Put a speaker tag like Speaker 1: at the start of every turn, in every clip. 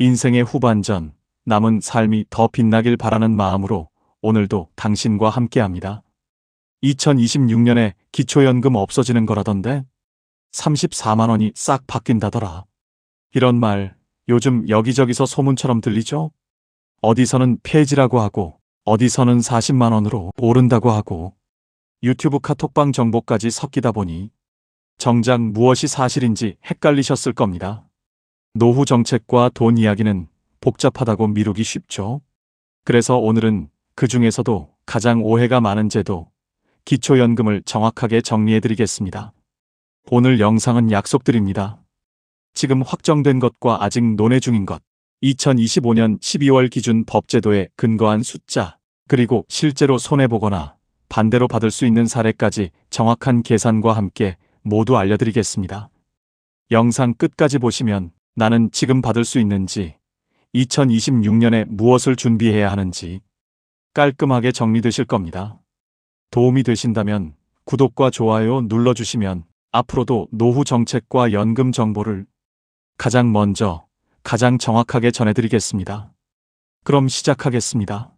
Speaker 1: 인생의 후반전, 남은 삶이 더 빛나길 바라는 마음으로 오늘도 당신과 함께합니다. 2026년에 기초연금 없어지는 거라던데 34만 원이 싹 바뀐다더라. 이런 말 요즘 여기저기서 소문처럼 들리죠? 어디서는 폐지라고 하고 어디서는 40만 원으로 오른다고 하고 유튜브 카톡방 정보까지 섞이다 보니 정작 무엇이 사실인지 헷갈리셨을 겁니다. 노후 정책과 돈 이야기는 복잡하다고 미루기 쉽죠. 그래서 오늘은 그 중에서도 가장 오해가 많은 제도, 기초연금을 정확하게 정리해드리겠습니다. 오늘 영상은 약속드립니다. 지금 확정된 것과 아직 논의 중인 것, 2025년 12월 기준 법제도에 근거한 숫자, 그리고 실제로 손해보거나 반대로 받을 수 있는 사례까지 정확한 계산과 함께 모두 알려드리겠습니다. 영상 끝까지 보시면 나는 지금 받을 수 있는지, 2026년에 무엇을 준비해야 하는지 깔끔하게 정리되실 겁니다. 도움이 되신다면 구독과 좋아요 눌러주시면 앞으로도 노후 정책과 연금 정보를 가장 먼저, 가장 정확하게 전해드리겠습니다. 그럼 시작하겠습니다.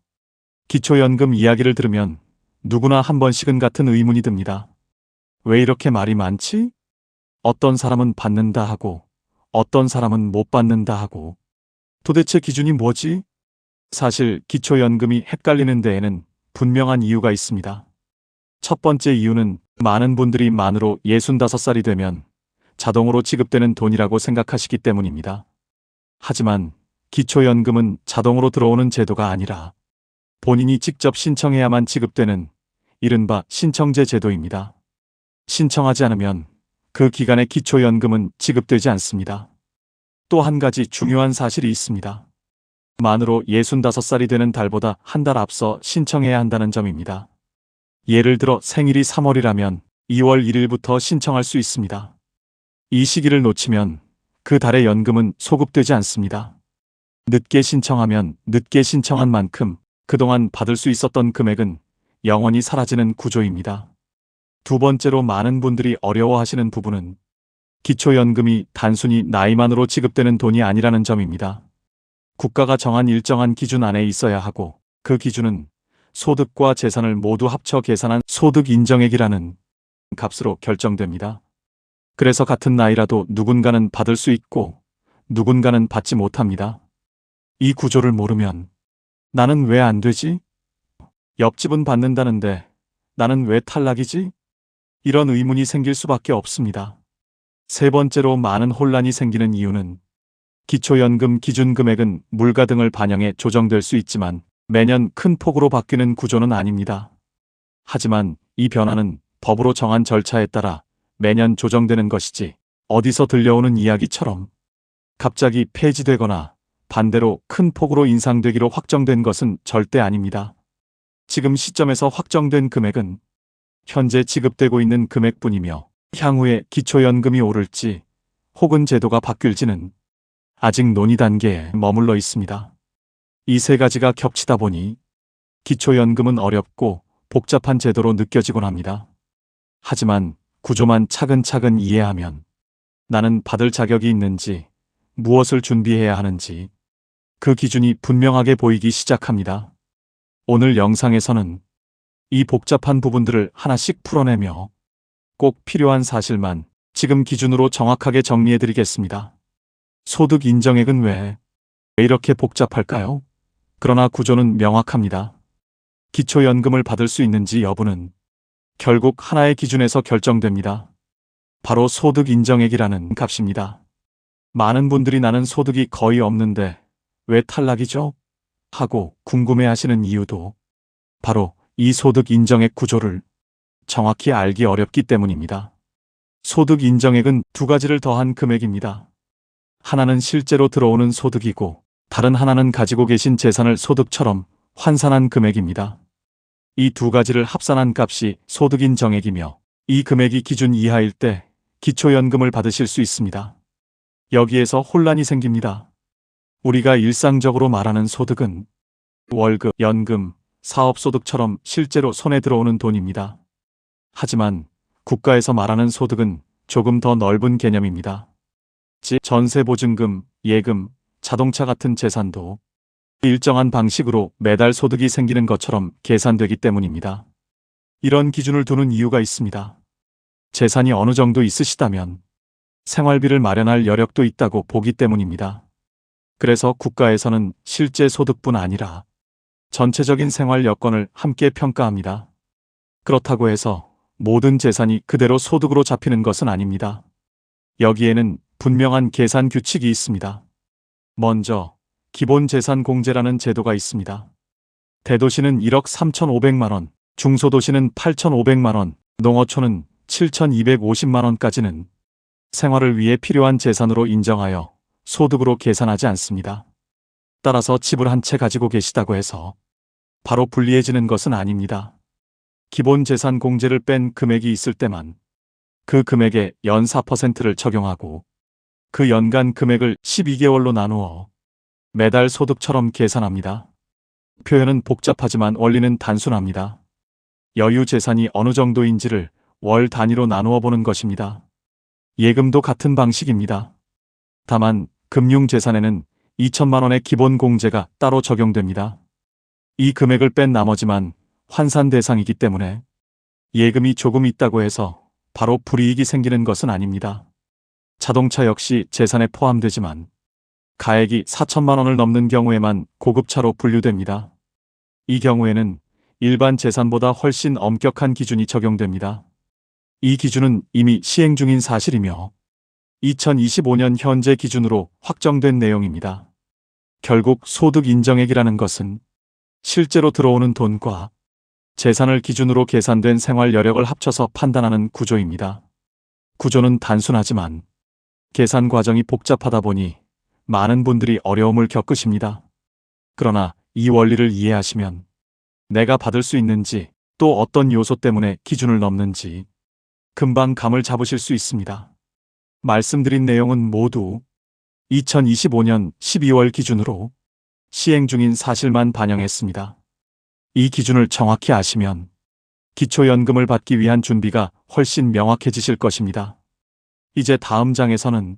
Speaker 1: 기초연금 이야기를 들으면 누구나 한 번씩은 같은 의문이 듭니다. 왜 이렇게 말이 많지? 어떤 사람은 받는다 하고 어떤 사람은 못 받는다 하고 도대체 기준이 뭐지? 사실 기초연금이 헷갈리는 데에는 분명한 이유가 있습니다. 첫 번째 이유는 많은 분들이 만으로 65살이 되면 자동으로 지급되는 돈이라고 생각하시기 때문입니다. 하지만 기초연금은 자동으로 들어오는 제도가 아니라 본인이 직접 신청해야만 지급되는 이른바 신청제 제도입니다. 신청하지 않으면 그 기간에 기초연금은 지급되지 않습니다. 또 한 가지 중요한 사실이 있습니다. 만으로 65살이 되는 달보다 한 달 앞서 신청해야 한다는 점입니다. 예를 들어 생일이 3월이라면 2월 1일부터 신청할 수 있습니다. 이 시기를 놓치면 그 달의 연금은 소급되지 않습니다. 늦게 신청하면 늦게 신청한 만큼 그동안 받을 수 있었던 금액은 영원히 사라지는 구조입니다. 두 번째로 많은 분들이 어려워하시는 부분은 기초연금이 단순히 나이만으로 지급되는 돈이 아니라는 점입니다. 국가가 정한 일정한 기준 안에 있어야 하고 그 기준은 소득과 재산을 모두 합쳐 계산한 소득인정액이라는 값으로 결정됩니다. 그래서 같은 나이라도 누군가는 받을 수 있고 누군가는 받지 못합니다. 이 구조를 모르면 나는 왜 안 되지? 옆집은 받는다는데 나는 왜 탈락이지? 이런 의문이 생길 수밖에 없습니다. 세 번째로 많은 혼란이 생기는 이유는 기초연금 기준금액은 물가 등을 반영해 조정될 수 있지만 매년 큰 폭으로 바뀌는 구조는 아닙니다. 하지만 이 변화는 법으로 정한 절차에 따라 매년 조정되는 것이지 어디서 들려오는 이야기처럼 갑자기 폐지되거나 반대로 큰 폭으로 인상되기로 확정된 것은 절대 아닙니다. 지금 시점에서 확정된 금액은 현재 지급되고 있는 금액뿐이며 향후에 기초연금이 오를지 혹은 제도가 바뀔지는 아직 논의 단계에 머물러 있습니다. 이 세 가지가 겹치다 보니 기초연금은 어렵고 복잡한 제도로 느껴지곤 합니다. 하지만 구조만 차근차근 이해하면 나는 받을 자격이 있는지, 무엇을 준비해야 하는지 그 기준이 분명하게 보이기 시작합니다. 오늘 영상에서는 이 복잡한 부분들을 하나씩 풀어내며 꼭 필요한 사실만 지금 기준으로 정확하게 정리해드리겠습니다. 소득 인정액은 왜 이렇게 복잡할까요? 그러나 구조는 명확합니다. 기초연금을 받을 수 있는지 여부는 결국 하나의 기준에서 결정됩니다. 바로 소득 인정액이라는 값입니다. 많은 분들이 나는 소득이 거의 없는데 왜 탈락이죠? 하고 궁금해하시는 이유도 바로 이 소득 인정액 구조를 정확히 알기 어렵기 때문입니다. 소득 인정액은 두 가지를 더한 금액입니다. 하나는 실제로 들어오는 소득이고 다른 하나는 가지고 계신 재산을 소득처럼 환산한 금액입니다. 이 두 가지를 합산한 값이 소득 인정액이며 이 금액이 기준 이하일 때 기초연금을 받으실 수 있습니다. 여기에서 혼란이 생깁니다. 우리가 일상적으로 말하는 소득은 월급, 연금, 사업소득처럼 실제로 손에 들어오는 돈입니다. 하지만 국가에서 말하는 소득은 조금 더 넓은 개념입니다. 즉 전세보증금, 예금, 자동차 같은 재산도 일정한 방식으로 매달 소득이 생기는 것처럼 계산되기 때문입니다. 이런 기준을 두는 이유가 있습니다. 재산이 어느 정도 있으시다면 생활비를 마련할 여력도 있다고 보기 때문입니다. 그래서 국가에서는 실제 소득뿐 아니라 전체적인 생활 여건을 함께 평가합니다. 그렇다고 해서 모든 재산이 그대로 소득으로 잡히는 것은 아닙니다. 여기에는 분명한 계산 규칙이 있습니다. 먼저 기본재산공제라는 제도가 있습니다. 대도시는 1억 3,500만 원, 중소도시는 8,500만 원, 농어촌은 7,250만 원까지는 생활을 위해 필요한 재산으로 인정하여 소득으로 계산하지 않습니다. 따라서 집을 한 채 가지고 계시다고 해서 바로 불리해지는 것은 아닙니다. 기본재산공제를 뺀 금액이 있을 때만 그 금액에 연 4%를 적용하고 그 연간 금액을 12개월로 나누어 매달 소득처럼 계산합니다. 표현은 복잡하지만 원리는 단순합니다. 여유 재산이 어느 정도인지를 월 단위로 나누어 보는 것입니다. 예금도 같은 방식입니다. 다만 금융재산에는 2천만 원의 기본공제가 따로 적용됩니다. 이 금액을 뺀 나머지만 환산 대상이기 때문에 예금이 조금 있다고 해서 바로 불이익이 생기는 것은 아닙니다. 자동차 역시 재산에 포함되지만 가액이 4천만 원을 넘는 경우에만 고급차로 분류됩니다. 이 경우에는 일반 재산보다 훨씬 엄격한 기준이 적용됩니다. 이 기준은 이미 시행 중인 사실이며 2025년 현재 기준으로 확정된 내용입니다. 결국 소득 인정액이라는 것은 실제로 들어오는 돈과 재산을 기준으로 계산된 생활 여력을 합쳐서 판단하는 구조입니다. 구조는 단순하지만 계산 과정이 복잡하다 보니 많은 분들이 어려움을 겪으십니다. 그러나 이 원리를 이해하시면 내가 받을 수 있는지 또 어떤 요소 때문에 기준을 넘는지 금방 감을 잡으실 수 있습니다. 말씀드린 내용은 모두 2025년 12월 기준으로 시행 중인 사실만 반영했습니다. 이 기준을 정확히 아시면 기초연금을 받기 위한 준비가 훨씬 명확해지실 것입니다. 이제 다음 장에서는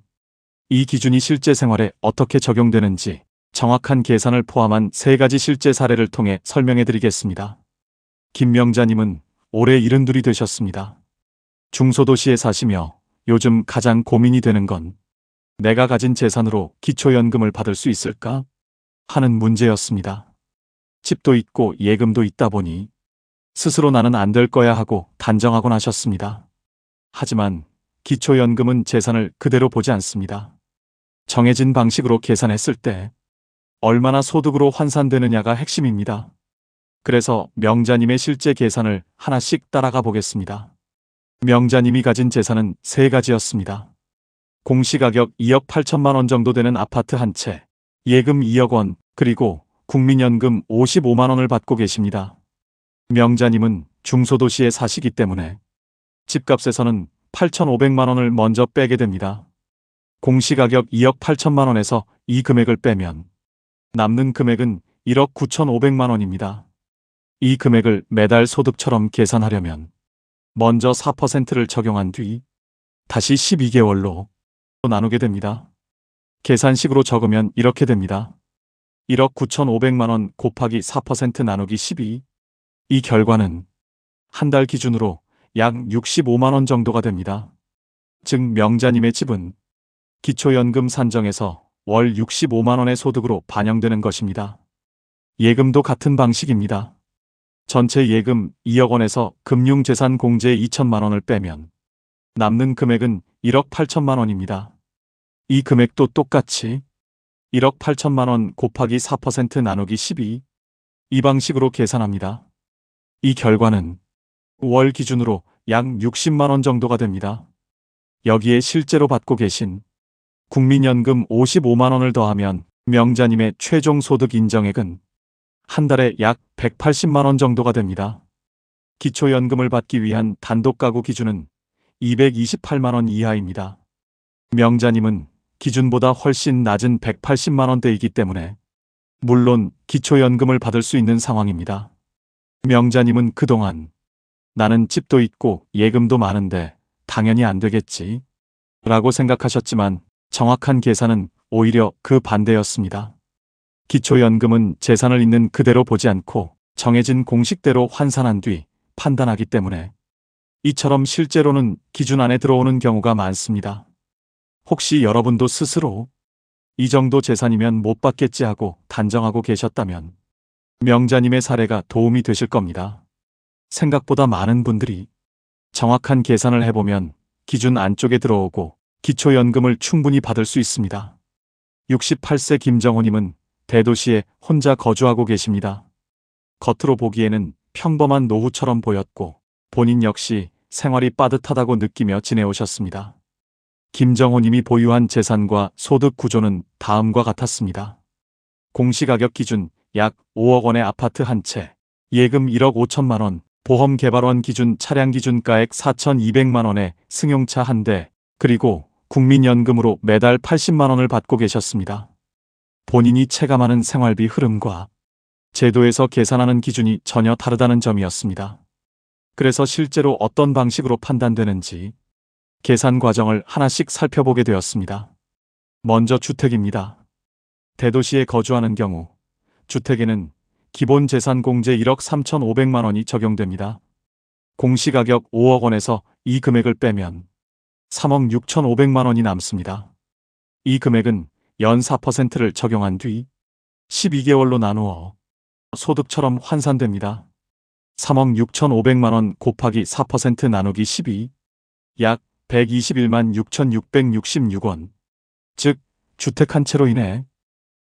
Speaker 1: 이 기준이 실제 생활에 어떻게 적용되는지 정확한 계산을 포함한 3가지 실제 사례를 통해 설명해 드리겠습니다. 김명자님은 올해 72이 되셨습니다. 중소도시에 사시며 요즘 가장 고민이 되는 건 내가 가진 재산으로 기초연금을 받을 수 있을까? 하는 문제였습니다. 집도 있고 예금도 있다 보니 스스로 나는 안 될 거야 하고 단정하곤 하셨습니다. 하지만 기초연금은 재산을 그대로 보지 않습니다. 정해진 방식으로 계산했을 때 얼마나 소득으로 환산되느냐가 핵심입니다. 그래서 명자님의 실제 계산을 하나씩 따라가 보겠습니다. 명자님이 가진 재산은 3가지였습니다. 공시가격 2억 8천만 원 정도 되는 아파트 한 채, 예금 2억 원, 그리고 국민연금 55만 원을 받고 계십니다. 명자님은 중소도시에 사시기 때문에 집값에서는 8,500만 원을 먼저 빼게 됩니다. 공시가격 2억 8천만 원에서 이 금액을 빼면 남는 금액은 1억 9,500만 원입니다. 이 금액을 매달 소득처럼 계산하려면 먼저 4%를 적용한 뒤 다시 12개월로 나누게 됩니다. 계산식으로 적으면 이렇게 됩니다. 1억 9,500만 원 곱하기 4% 나누기 12. 이 결과는 한 달 기준으로 약 65만 원 정도가 됩니다. 즉 명자님의 집은 기초연금 산정에서 월 65만 원의 소득으로 반영되는 것입니다. 예금도 같은 방식입니다. 전체 예금 2억 원에서 금융재산공제 2천만 원을 빼면 남는 금액은 1억 8천만 원입니다. 이 금액도 똑같이 1억 8천만 원 곱하기 4% 나누기 12. 이 방식으로 계산합니다. 이 결과는 월 기준으로 약 60만 원 정도가 됩니다. 여기에 실제로 받고 계신 국민연금 55만 원을 더하면 명자님의 최종 소득 인정액은 한 달에 약 180만 원 정도가 됩니다. 기초연금을 받기 위한 단독가구 기준은 228만 원 이하입니다. 명자님은 기준보다 훨씬 낮은 180만 원대이기 때문에 물론 기초연금을 받을 수 있는 상황입니다. 명자님은 그동안 나는 집도 있고 예금도 많은데 당연히 안 되겠지 라고 생각하셨지만 정확한 계산은 오히려 그 반대였습니다. 기초연금은 재산을 있는 그대로 보지 않고 정해진 공식대로 환산한 뒤 판단하기 때문에 이처럼 실제로는 기준 안에 들어오는 경우가 많습니다. 혹시 여러분도 스스로 이 정도 재산이면 못 받겠지 하고 단정하고 계셨다면 명자님의 사례가 도움이 되실 겁니다. 생각보다 많은 분들이 정확한 계산을 해보면 기준 안쪽에 들어오고 기초연금을 충분히 받을 수 있습니다. 68세 김정호님은 대도시에 혼자 거주하고 계십니다. 겉으로 보기에는 평범한 노후처럼 보였고 본인 역시 생활이 빠듯하다고 느끼며 지내오셨습니다. 김정호님이 보유한 재산과 소득 구조는 다음과 같았습니다. 공시가격 기준 약 5억 원의 아파트 한 채, 예금 1억 5천만 원, 보험 개발원 기준 차량 기준가액 4,200만 원의 승용차 한 대, 그리고 국민연금으로 매달 80만 원을 받고 계셨습니다. 본인이 체감하는 생활비 흐름과 제도에서 계산하는 기준이 전혀 다르다는 점이었습니다. 그래서 실제로 어떤 방식으로 판단되는지 계산 과정을 하나씩 살펴보게 되었습니다. 먼저 주택입니다. 대도시에 거주하는 경우 주택에는 기본재산공제 1억 3,500만 원이 적용됩니다. 공시가격 5억 원에서 이 금액을 빼면 3억 6,500만 원이 남습니다. 이 금액은 연 4%를 적용한 뒤 12개월로 나누어 소득처럼 환산됩니다. 3억 6,500만 원 곱하기 4% 나누기 12, 약 121만 6,666원. 즉, 주택 한 채로 인해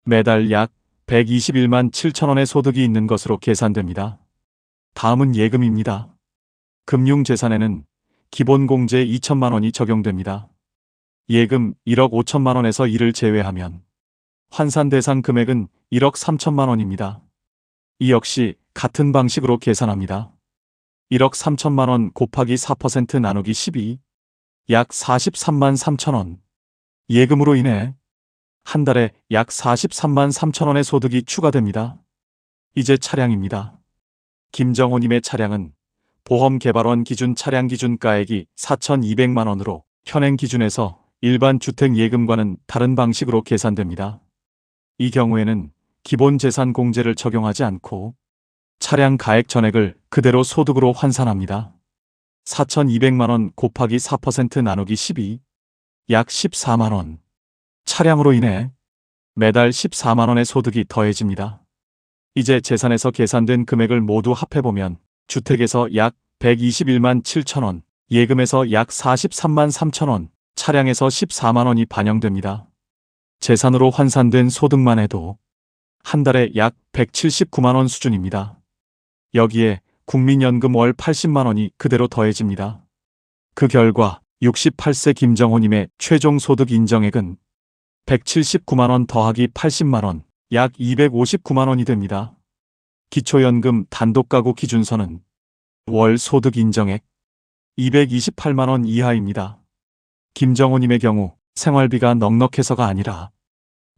Speaker 1: 매달 약 121만 7천 원의 소득이 있는 것으로 계산됩니다. 다음은 예금입니다. 금융재산에는 기본공제 2천만 원이 적용됩니다. 예금 1억 5천만 원에서 이를 제외하면 환산 대상 금액은 1억 3천만 원입니다. 이 역시 같은 방식으로 계산합니다. 1억 3천만 원 곱하기 4% 나누기 12, 약 43만 3천 원. 예금으로 인해 한 달에 약 43만 3천 원의 소득이 추가됩니다. 이제 차량입니다. 김정호님의 차량은 보험개발원 기준 차량 기준가액이 4,200만 원으로 현행 기준에서 일반 주택 예금과는 다른 방식으로 계산됩니다. 이 경우에는 기본재산공제를 적용하지 않고 차량 가액 전액을 그대로 소득으로 환산합니다. 4,200만 원 곱하기 4% 나누기 12, 약 14만 원. 차량으로 인해 매달 14만 원의 소득이 더해집니다. 이제 재산에서 계산된 금액을 모두 합해보면 주택에서 약 121만 7천 원, 예금에서 약 43만 3천 원, 차량에서 14만 원이 반영됩니다. 재산으로 환산된 소득만 해도 한 달에 약 179만 원 수준입니다. 여기에 국민연금 월 80만 원이 그대로 더해집니다. 그 결과 68세 김정호님의 최종 소득 인정액은 179만 원 더하기 80만 원, 약 259만 원이 됩니다. 기초연금 단독가구 기준선은 월 소득 인정액 228만 원 이하입니다. 김정호님의 경우 생활비가 넉넉해서가 아니라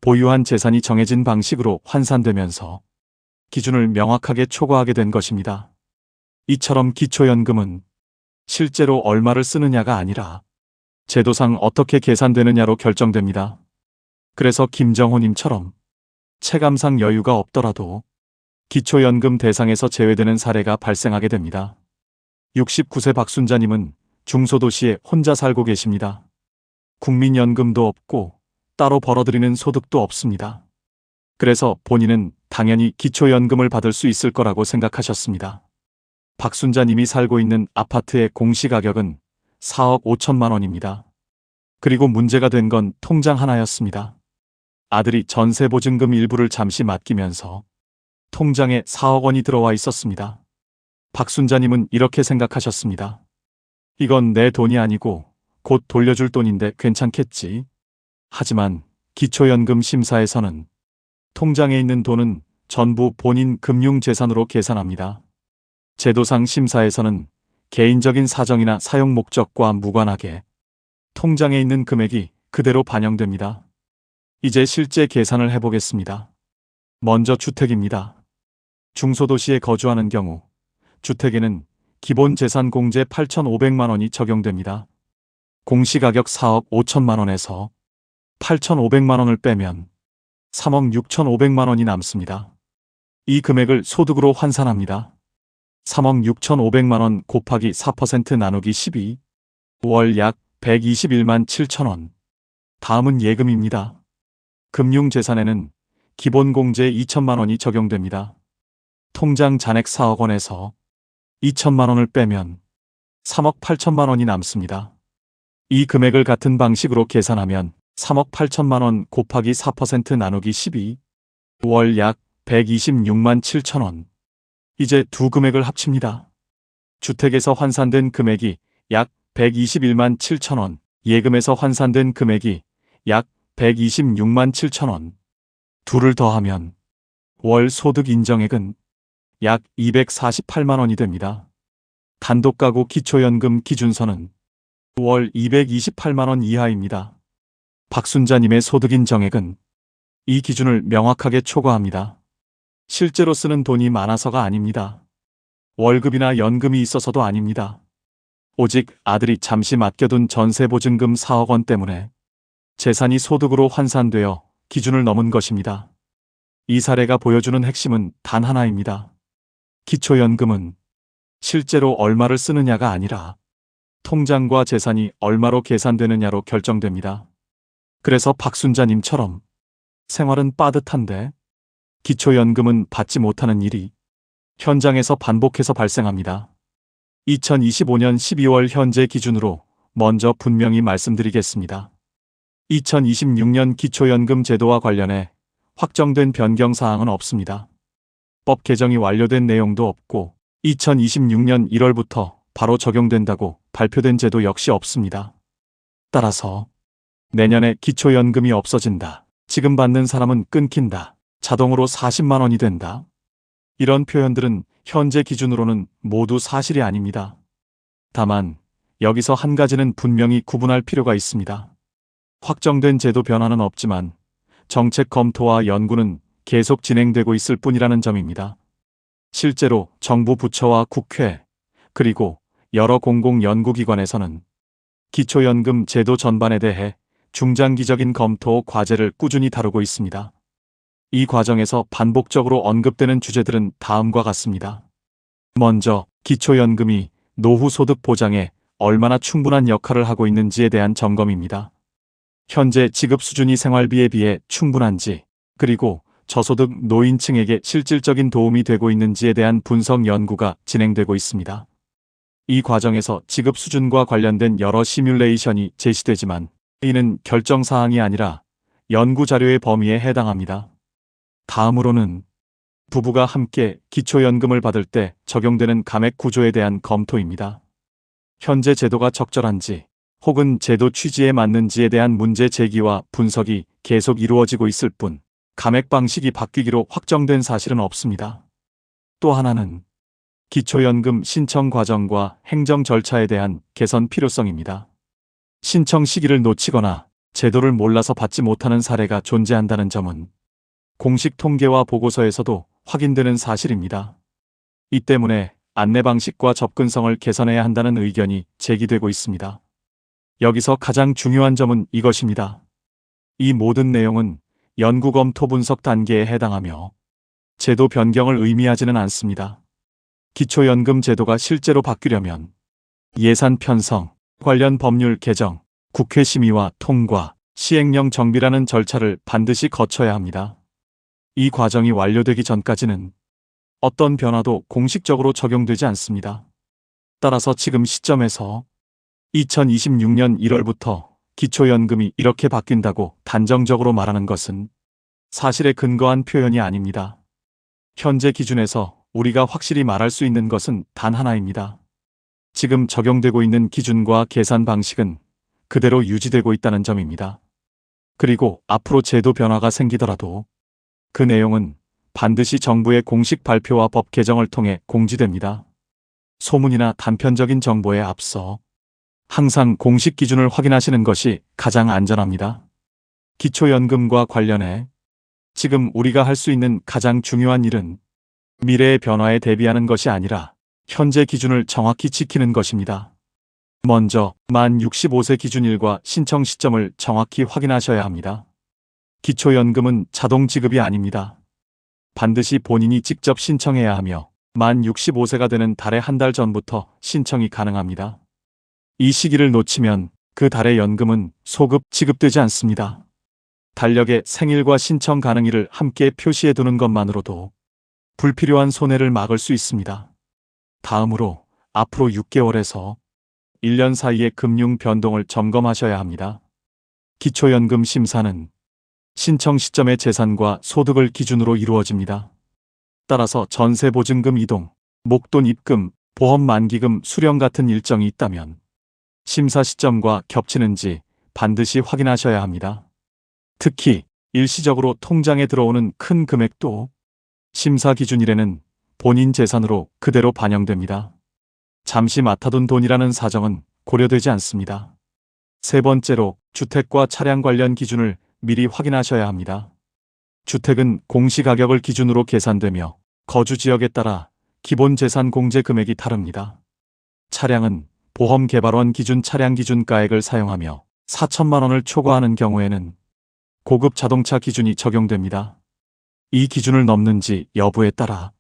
Speaker 1: 보유한 재산이 정해진 방식으로 환산되면서 기준을 명확하게 초과하게 된 것입니다. 이처럼 기초연금은 실제로 얼마를 쓰느냐가 아니라 제도상 어떻게 계산되느냐로 결정됩니다. 그래서 김정호님처럼 체감상 여유가 없더라도 기초연금 대상에서 제외되는 사례가 발생하게 됩니다. 69세 박순자님은 중소도시에 혼자 살고 계십니다. 국민연금도 없고 따로 벌어들이는 소득도 없습니다. 그래서 본인은 당연히 기초연금을 받을 수 있을 거라고 생각하셨습니다. 박순자님이 살고 있는 아파트의 공시가격은 4억 5천만 원입니다. 그리고 문제가 된 건 통장 하나였습니다. 아들이 전세보증금 일부를 잠시 맡기면서 통장에 4억 원이 들어와 있었습니다. 박순자님은 이렇게 생각하셨습니다. 이건 내 돈이 아니고 곧 돌려줄 돈인데 괜찮겠지. 하지만 기초연금 심사에서는 통장에 있는 돈은 전부 본인 금융재산으로 계산합니다. 제도상 심사에서는 개인적인 사정이나 사용 목적과 무관하게 통장에 있는 금액이 그대로 반영됩니다. 이제 실제 계산을 해보겠습니다. 먼저 주택입니다. 중소도시에 거주하는 경우 주택에는 기본재산공제 8,500만 원이 적용됩니다. 공시가격 4억 5천만 원에서 8,500만 원을 빼면 3억 6,500만 원이 남습니다. 이 금액을 소득으로 환산합니다. 3억 6,500만 원 곱하기 4% 나누기 12, 월 약 121만 7천 원. 다음은 예금입니다. 금융재산에는 기본공제 2천만 원이 적용됩니다. 통장 잔액 4억 원에서 2천만 원을 빼면 3억 8천만 원이 남습니다. 이 금액을 같은 방식으로 계산하면 3억 8천만 원 곱하기 4% 나누기 12, 월 약 126만 7천 원. 이제 두 금액을 합칩니다. 주택에서 환산된 금액이 약 121만 7천 원, 예금에서 환산된 금액이 약 126만 7천 원. 둘을 더하면 월 소득 인정액은 약 248만 원이 됩니다. 단독가구 기초연금 기준선은 월 228만 원 이하입니다. 박순자님의 소득 인정액은 이 기준을 명확하게 초과합니다. 실제로 쓰는 돈이 많아서가 아닙니다. 월급이나 연금이 있어서도 아닙니다. 오직 아들이 잠시 맡겨둔 전세보증금 4억 원 때문에 재산이 소득으로 환산되어 기준을 넘은 것입니다. 이 사례가 보여주는 핵심은 단 하나입니다. 기초연금은 실제로 얼마를 쓰느냐가 아니라 통장과 재산이 얼마로 계산되느냐로 결정됩니다. 그래서 박순자님처럼 생활은 빠듯한데 기초연금은 받지 못하는 일이 현장에서 반복해서 발생합니다. 2025년 12월 현재 기준으로 먼저 분명히 말씀드리겠습니다. 2026년 기초연금 제도와 관련해 확정된 변경 사항은 없습니다. 법 개정이 완료된 내용도 없고 2026년 1월부터 바로 적용된다고 발표된 제도 역시 없습니다. 따라서 내년에 기초연금이 없어진다, 지금 받는 사람은 끊긴다, 자동으로 40만 원이 된다, 이런 표현들은 현재 기준으로는 모두 사실이 아닙니다. 다만 여기서 한 가지는 분명히 구분할 필요가 있습니다. 확정된 제도 변화는 없지만 정책 검토와 연구는 계속 진행되고 있을 뿐이라는 점입니다. 실제로 정부 부처와 국회, 그리고 여러 공공연구기관에서는 기초연금 제도 전반에 대해 중장기적인 검토 과제를 꾸준히 다루고 있습니다. 이 과정에서 반복적으로 언급되는 주제들은 다음과 같습니다. 먼저 기초연금이 노후 소득 보장에 얼마나 충분한 역할을 하고 있는지에 대한 점검입니다. 현재 지급 수준이 생활비에 비해 충분한지, 그리고 저소득 노인층에게 실질적인 도움이 되고 있는지에 대한 분석 연구가 진행되고 있습니다. 이 과정에서 지급 수준과 관련된 여러 시뮬레이션이 제시되지만 이는 결정사항이 아니라 연구 자료의 범위에 해당합니다. 다음으로는 부부가 함께 기초연금을 받을 때 적용되는 감액 구조에 대한 검토입니다. 현재 제도가 적절한지 혹은 제도 취지에 맞는지에 대한 문제 제기와 분석이 계속 이루어지고 있을 뿐 감액 방식이 바뀌기로 확정된 사실은 없습니다. 또 하나는 기초연금 신청 과정과 행정 절차에 대한 개선 필요성입니다. 신청 시기를 놓치거나 제도를 몰라서 받지 못하는 사례가 존재한다는 점은 공식 통계와 보고서에서도 확인되는 사실입니다. 이 때문에 안내 방식과 접근성을 개선해야 한다는 의견이 제기되고 있습니다. 여기서 가장 중요한 점은 이것입니다. 이 모든 내용은 연구 검토 분석 단계에 해당하며 제도 변경을 의미하지는 않습니다. 기초연금 제도가 실제로 바뀌려면 예산 편성, 관련 법률 개정, 국회 심의와 통과, 시행령 정비라는 절차를 반드시 거쳐야 합니다. 이 과정이 완료되기 전까지는 어떤 변화도 공식적으로 적용되지 않습니다. 따라서 지금 시점에서 2026년 1월부터 기초연금이 이렇게 바뀐다고 단정적으로 말하는 것은 사실에 근거한 표현이 아닙니다. 현재 기준에서 우리가 확실히 말할 수 있는 것은 단 하나입니다. 지금 적용되고 있는 기준과 계산 방식은 그대로 유지되고 있다는 점입니다. 그리고 앞으로 제도 변화가 생기더라도 그 내용은 반드시 정부의 공식 발표와 법 개정을 통해 공지됩니다. 소문이나 단편적인 정보에 앞서 항상 공식 기준을 확인하시는 것이 가장 안전합니다. 기초연금과 관련해 지금 우리가 할 수 있는 가장 중요한 일은 미래의 변화에 대비하는 것이 아니라 현재 기준을 정확히 지키는 것입니다. 먼저 만 65세 기준일과 신청 시점을 정확히 확인하셔야 합니다. 기초연금은 자동 지급이 아닙니다. 반드시 본인이 직접 신청해야 하며 만 65세가 되는 달의 한 달 전부터 신청이 가능합니다. 이 시기를 놓치면 그 달의 연금은 소급 지급되지 않습니다. 달력에 생일과 신청 가능일을 함께 표시해 두는 것만으로도 불필요한 손해를 막을 수 있습니다. 다음으로 앞으로 6개월에서 1년 사이의 금융 변동을 점검하셔야 합니다. 기초연금 심사는 신청 시점의 재산과 소득을 기준으로 이루어집니다. 따라서 전세보증금 이동, 목돈 입금, 보험 만기금 수령 같은 일정이 있다면 심사 시점과 겹치는지 반드시 확인하셔야 합니다. 특히 일시적으로 통장에 들어오는 큰 금액도 심사 기준일에는 본인 재산으로 그대로 반영됩니다. 잠시 맡아둔 돈이라는 사정은 고려되지 않습니다. 세 번째로 주택과 차량 관련 기준을 미리 확인하셔야 합니다. 주택은 공시가격을 기준으로 계산되며 거주 지역에 따라 기본 재산 공제 금액이 다릅니다. 차량은 보험개발원 기준 차량 기준가액을 사용하며 4천만 원을 초과하는 경우에는 고급 자동차 기준이 적용됩니다. 이 기준을 넘는지 여부에 따라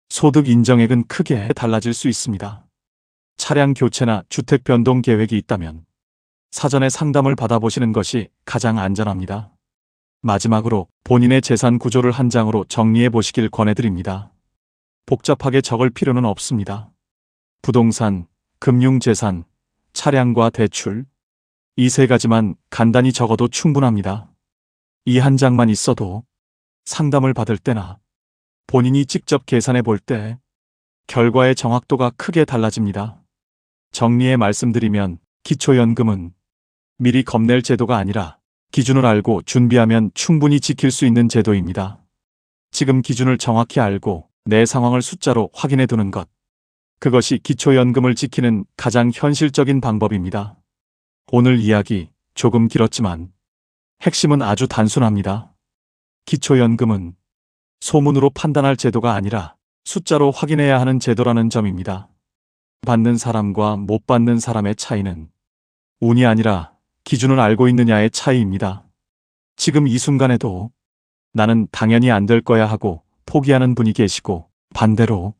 Speaker 1: 소득 인정액은 크게 달라질 수 있습니다. 차량 교체나 주택 변동 계획이 있다면 사전에 상담을 받아보시는 것이 가장 안전합니다. 마지막으로 본인의 재산 구조를 한 장으로 정리해 보시길 권해드립니다. 복잡하게 적을 필요는 없습니다. 부동산, 금융재산, 차량과 대출, 이 세 가지만 간단히 적어도 충분합니다. 이 한 장만 있어도 상담을 받을 때나 본인이 직접 계산해 볼 때 결과의 정확도가 크게 달라집니다. 정리해 말씀드리면 기초연금은 미리 겁낼 제도가 아니라 기준을 알고 준비하면 충분히 지킬 수 있는 제도입니다. 지금 기준을 정확히 알고 내 상황을 숫자로 확인해 두는 것. 그것이 기초연금을 지키는 가장 현실적인 방법입니다. 오늘 이야기 조금 길었지만 핵심은 아주 단순합니다. 기초연금은 소문으로 판단할 제도가 아니라 숫자로 확인해야 하는 제도라는 점입니다. 받는 사람과 못 받는 사람의 차이는 운이 아니라 기준을 알고 있느냐의 차이입니다. 지금 이 순간에도 나는 당연히 안 될 거야 하고 포기하는 분이 계시고, 반대로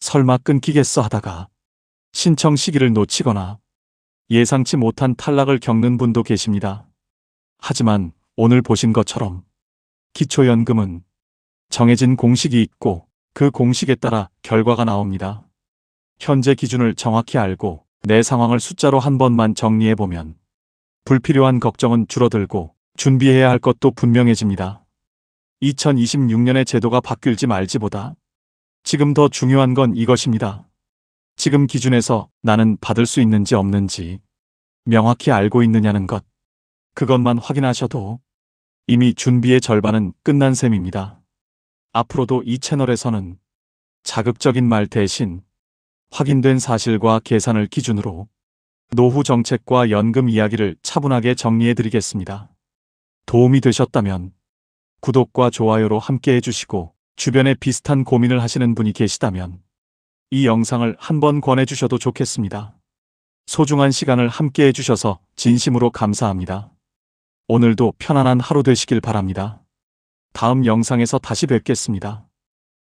Speaker 1: 설마 끊기겠어 하다가 신청 시기를 놓치거나 예상치 못한 탈락을 겪는 분도 계십니다. 하지만 오늘 보신 것처럼 기초연금은 정해진 공식이 있고 그 공식에 따라 결과가 나옵니다. 현재 기준을 정확히 알고 내 상황을 숫자로 한 번만 정리해보면 불필요한 걱정은 줄어들고 준비해야 할 것도 분명해집니다. 2026년에 제도가 바뀔지 말지보다 지금 더 중요한 건 이것입니다. 지금 기준에서 나는 받을 수 있는지 없는지 명확히 알고 있느냐는 것. 그것만 확인하셔도 이미 준비의 절반은 끝난 셈입니다. 앞으로도 이 채널에서는 자극적인 말 대신 확인된 사실과 계산을 기준으로 노후 정책과 연금 이야기를 차분하게 정리해 드리겠습니다. 도움이 되셨다면 구독과 좋아요로 함께 해주시고, 주변에 비슷한 고민을 하시는 분이 계시다면 이 영상을 한번 권해주셔도 좋겠습니다. 소중한 시간을 함께 해주셔서 진심으로 감사합니다. 오늘도 편안한 하루 되시길 바랍니다. 다음 영상에서 다시 뵙겠습니다.